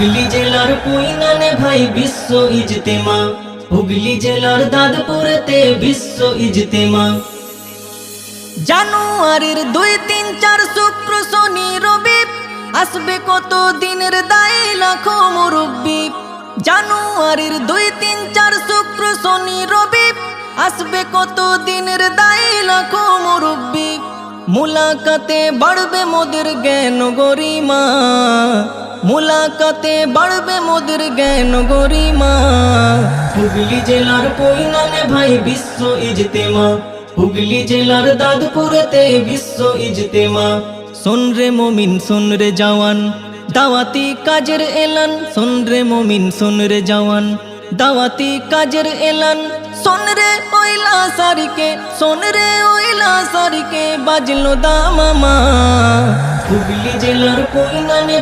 হুগলি জেলার কুইনানে ভাই বিশ্ব ইজতেমা, হুগলি জেলার দাঁতপুরেতে বিশ্ব ইজতেমা। জানুয়ারির 2, 3, 4 শুক্র শনি রবি, আসবে কত দিনের দায়ী লাখো মুরব্বি। জানুয়ারির 2, 3, 4 শুক্র শনি রবি, আসবে কত দিনের দায়ী লাখো মুরব্বি। মুলাকাতে বাড়বে মোদের জ্ঞান গরিমা, মুলাকাতে বাড়বে মোদের জ্ঞান গরিমা। হুগলি জেলার কুইনানে ভাই বিশ্ব ইজতেমা, হুগলি জেলার দাঁতপুরেতে বিশ্ব ইজতেমা। শোন রে মুমিন শোন রে জওয়ান, দাওয়াতি কাজের এলান। শোন রে মুমিন শোন রে জওয়ান, দাওয়াতি কাজের এলান। শোন রে ওইলা সারিকে, শোন রে ওইলা সারিকে, বাজলো দামামা। হুগলি জেলার কুইনানে